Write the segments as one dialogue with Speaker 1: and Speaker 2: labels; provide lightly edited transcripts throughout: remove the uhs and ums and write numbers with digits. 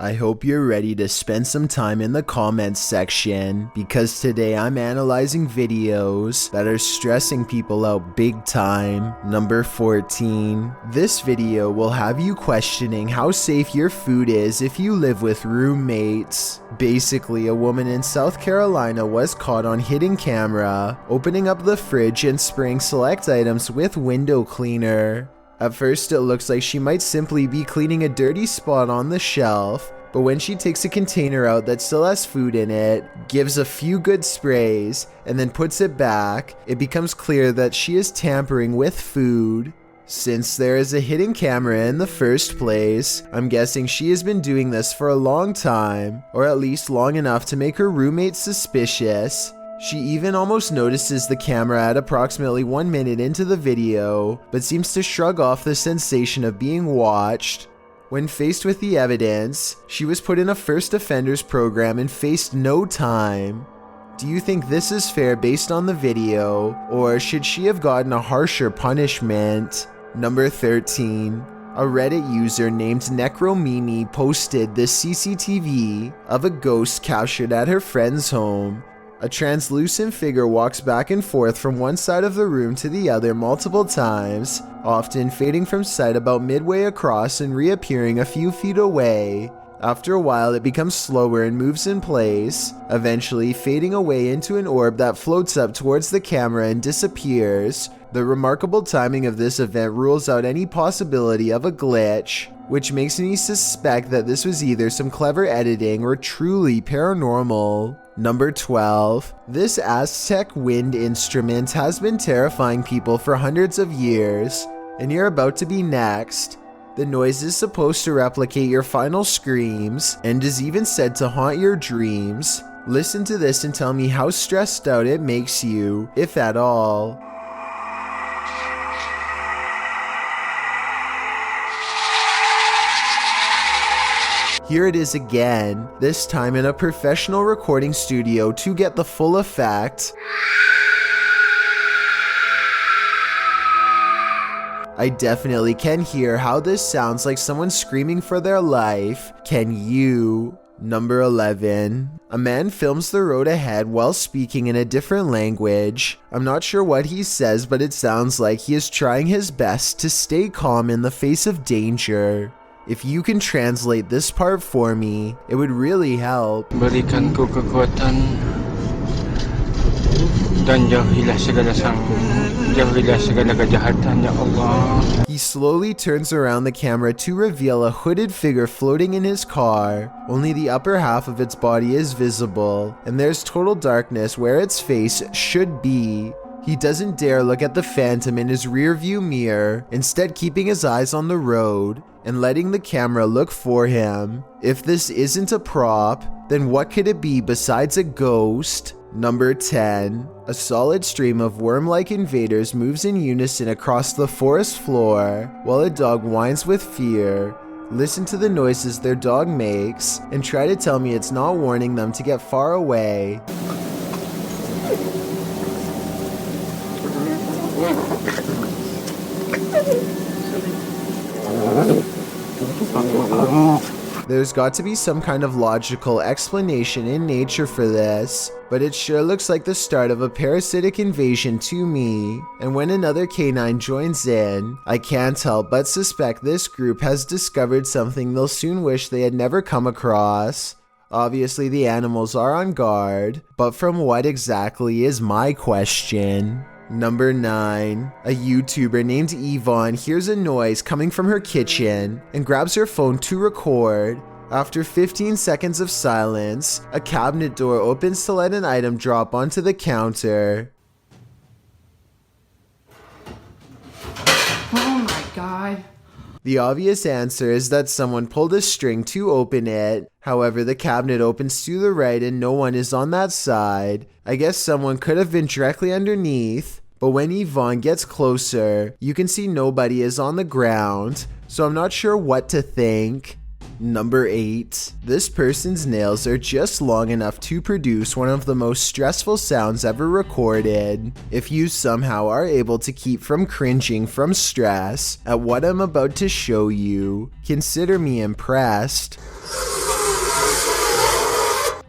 Speaker 1: I hope you're ready to spend some time in the comments section, because today I'm analyzing videos that are stressing people out big time. Number 14. This video will have you questioning how safe your food is if you live with roommates. Basically, a woman in South Carolina was caught on hidden camera, opening up the fridge and spraying select items with window cleaner. At first it looks like she might simply be cleaning a dirty spot on the shelf, but when she takes a container out that still has food in it, gives a few good sprays, and then puts it back, it becomes clear that she is tampering with food. Since there is a hidden camera in the first place, I'm guessing she has been doing this for a long time, or at least long enough to make her roommate suspicious. She even almost notices the camera at approximately 1 minute into the video, but seems to shrug off the sensation of being watched. When faced with the evidence, she was put in a first offenders program and faced no time. Do you think this is fair based on the video, or should she have gotten a harsher punishment? Number 13. A Reddit user named necromimi posted this CCTV of a ghost captured at her friend's home. A translucent figure walks back and forth from one side of the room to the other multiple times, often fading from sight about midway across and reappearing a few feet away. After a while, it becomes slower and moves in place, eventually fading away into an orb that floats up towards the camera and disappears. The remarkable timing of this event rules out any possibility of a glitch, which makes me suspect that this was either some clever editing or truly paranormal. Number 12. This Aztec wind instrument has been terrifying people for hundreds of years, and you're about to be next. The noise is supposed to replicate your final screams, and is even said to haunt your dreams. Listen to this and tell me how stressed out it makes you, if at all. Here it is again, this time in a professional recording studio to get the full effect. I definitely can hear how this sounds like someone screaming for their life. Can you? Number 11. A man films the road ahead while speaking in a different language. I'm not sure what he says, but it sounds like he is trying his best to stay calm in the face of danger. If you can translate this part for me, it would really help.
Speaker 2: Berikan ku kekuatan dan jauhilah segala kejahatan, ya Allah.
Speaker 1: He slowly turns around the camera to reveal a hooded figure floating in his car. Only the upper half of its body is visible, and there's total darkness where its face should be. He doesn't dare look at the phantom in his rearview mirror, instead keeping his eyes on the road and letting the camera look for him. If this isn't a prop, then what could it be besides a ghost? Number 10. A solid stream of worm-like invaders moves in unison across the forest floor, while a dog whines with fear. Listen to the noises their dog makes, and try to tell me it's not warning them to get far away. There's got to be some kind of logical explanation in nature for this, but it sure looks like the start of a parasitic invasion to me. And when another canine joins in, I can't help but suspect this group has discovered something they'll soon wish they had never come across. Obviously the animals are on guard, but from what exactly is my question? Number 9. A YouTuber named Yvonne hears a noise coming from her kitchen and grabs her phone to record. After 15 seconds of silence, a cabinet door opens to let an item drop onto the counter.
Speaker 3: Oh my god.
Speaker 1: The obvious answer is that someone pulled a string to open it. However, the cabinet opens to the right and no one is on that side. I guess someone could have been directly underneath, but when Yvonne gets closer, you can see nobody is on the ground, so I'm not sure what to think. Number 8. This person's nails are just long enough to produce one of the most stressful sounds ever recorded. If you somehow are able to keep from cringing from stress at what I'm about to show you, consider me impressed.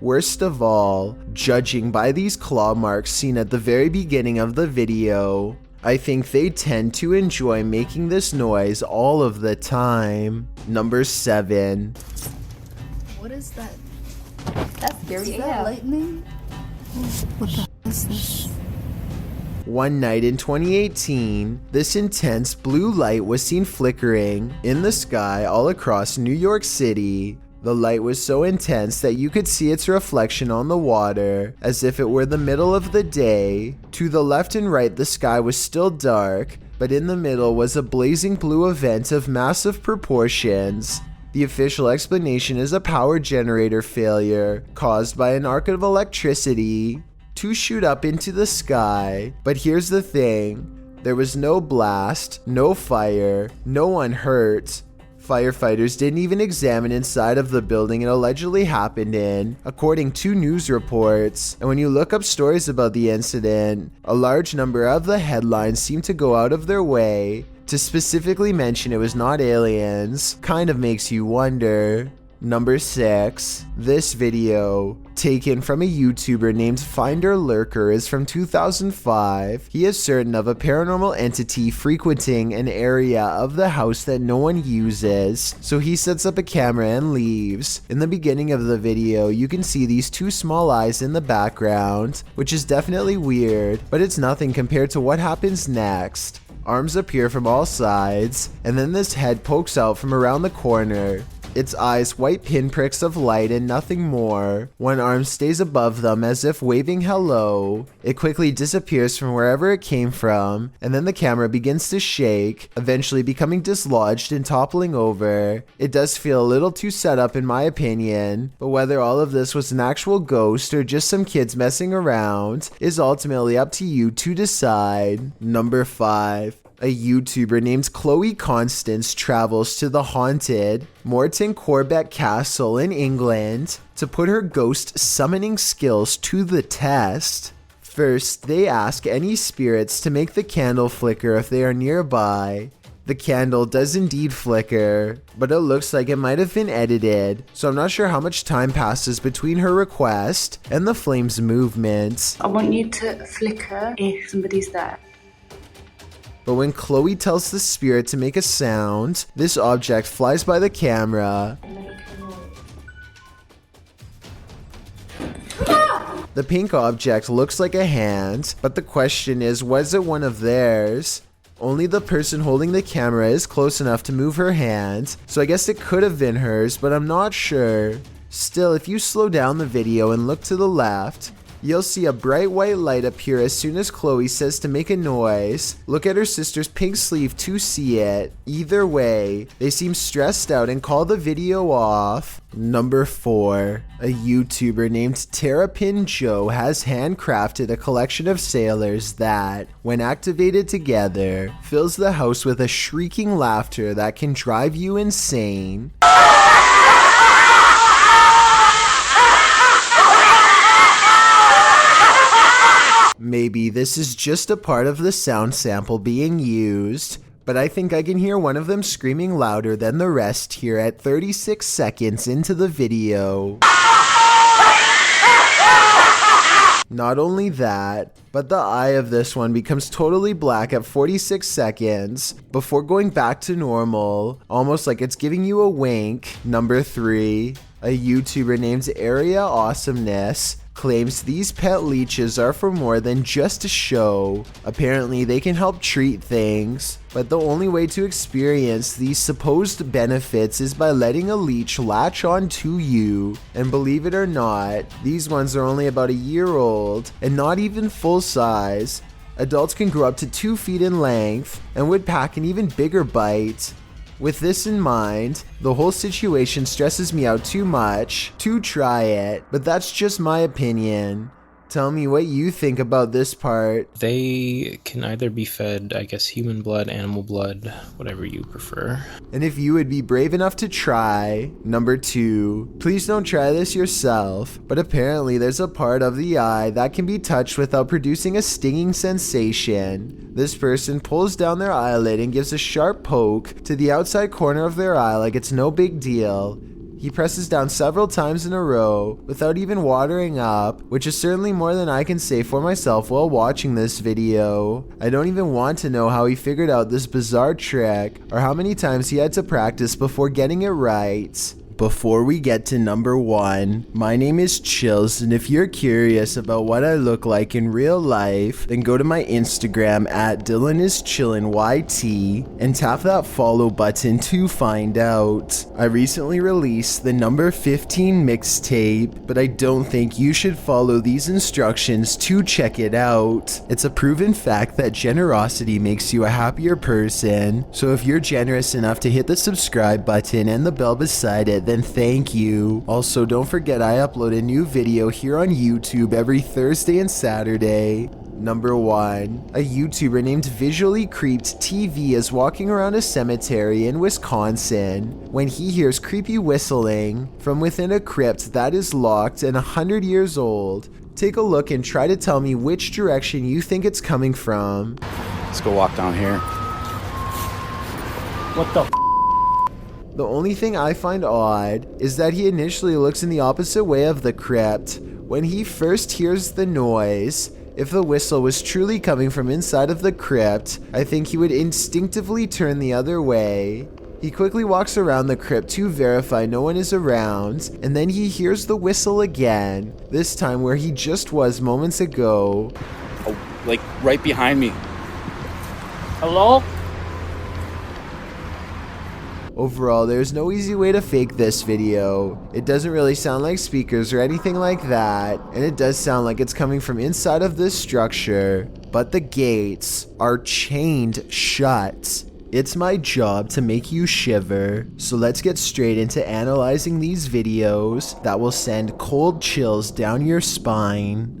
Speaker 1: Worst of all, judging by these claw marks seen at the very beginning of the video, I think they tend to enjoy making this noise all of the time. Number 7.
Speaker 3: What is that?
Speaker 4: That's scary.
Speaker 3: Is that lightning? What the hell is this?
Speaker 1: One night in 2018, this intense blue light was seen flickering in the sky all across New York City. The light was so intense that you could see its reflection on the water, as if it were the middle of the day. To the left and right, the sky was still dark, but in the middle was a blazing blue event of massive proportions. The official explanation is a power generator failure caused by an arc of electricity to shoot up into the sky. But here's the thing, there was no blast, no fire, no one hurt. Firefighters didn't even examine inside of the building it allegedly happened in, according to news reports. And when you look up stories about the incident, a large number of the headlines seem to go out of their way to specifically mention it was not aliens. Kind of makes you wonder. Number 6. This video, taken from a YouTuber named Lurker, is from 2005. He is certain of a paranormal entity frequenting an area of the house that no one uses, so he sets up a camera and leaves. In the beginning of the video, you can see these 2 small eyes in the background, which is definitely weird, but it's nothing compared to what happens next. Arms appear from all sides, and then this head pokes out from around the corner. Its eyes white pinpricks of light and nothing more. One arm stays above them as if waving hello. It quickly disappears from wherever it came from, and then the camera begins to shake, eventually becoming dislodged and toppling over. It does feel a little too set up in my opinion, but whether all of this was an actual ghost or just some kids messing around is ultimately up to you to decide. Number 5. A YouTuber named Constance travels to the haunted Morton Corbett Castle in England to put her ghost summoning skills to the test. First, they ask any spirits to make the candle flicker if they are nearby. The candle does indeed flicker, but it looks like it might have been edited, so I'm not sure how much time passes between her request and the flame's movement.
Speaker 5: I want you to flicker if somebody's there.
Speaker 1: But when Chloe tells the spirit to make a sound, this object flies by the camera. The pink object looks like a hand, but the question is, was it one of theirs? Only the person holding the camera is close enough to move her hand, so I guess it could have been hers, but I'm not sure. Still, if you slow down the video and look to the left, you'll see a bright white light appear as soon as Chloe says to make a noise. Look at her sister's pink sleeve to see it. Either way, they seem stressed out and call the video off. Number 4. A YouTuber named Terrapinjoe has handcrafted a collection of sailors that, when activated together, fills the house with a shrieking laughter that can drive you insane. Maybe this is just a part of the sound sample being used, but I think I can hear one of them screaming louder than the rest here at 36 seconds into the video. Not only that, but the eye of this one becomes totally black at 46 seconds before going back to normal, almost like it's giving you a wink. Number 3. A YouTuber named Ariaawesomeness claims these pet leeches are for more than just a show. Apparently they can help treat things, but the only way to experience these supposed benefits is by letting a leech latch on to you. And believe it or not, these ones are only about a year old and not even full size. Adults can grow up to 2 feet in length and would pack an even bigger bite. With this in mind, the whole situation stresses me out too much to try it, but that's just my opinion. Tell me what you think about this part.
Speaker 6: They can either be fed, I guess, human blood, animal blood, whatever you prefer.
Speaker 1: And if you would be brave enough to try. Number 2, please don't try this yourself, but apparently there's a part of the eye that can be touched without producing a stinging sensation. This person pulls down their eyelid and gives a sharp poke to the outside corner of their eye like it's no big deal. He presses down several times in a row without even watering up, which is certainly more than I can say for myself while watching this video. I don't even want to know how he figured out this bizarre trick or how many times he had to practice before getting it right. Before we get to number 1, my name is Chills, and if you're curious about what I look like in real life, then go to my Instagram at DylanIsChillinYT and tap that follow button to find out. I recently released the number 15 mixtape, but I don't think you should follow these instructions to check it out. It's a proven fact that generosity makes you a happier person, so if you're generous enough to hit the subscribe button and the bell beside it, then thank you. Also, don't forget I upload a new video here on YouTube every Thursday and Saturday. Number 1. A YouTuber named Visually Creeped TV is walking around a cemetery in Wisconsin when he hears creepy whistling from within a crypt that is locked and 100 years old. Take a look and try to tell me which direction you think it's coming from.
Speaker 4: Let's go walk down here. What the
Speaker 1: The only thing I find odd is that he initially looks in the opposite way of the crypt. When he first hears the noise, if the whistle was truly coming from inside of the crypt, I think he would instinctively turn the other way. He quickly walks around the crypt to verify no one is around, and then he hears the whistle again, this time where he just was moments ago.
Speaker 4: Oh, like right behind me.
Speaker 2: Hello?
Speaker 1: Overall, there's no easy way to fake this video. It doesn't really sound like speakers or anything like that, and it does sound like it's coming from inside of this structure, but the gates are chained shut. It's my job to make you shiver, so let's get straight into analyzing these videos that will send cold chills down your spine.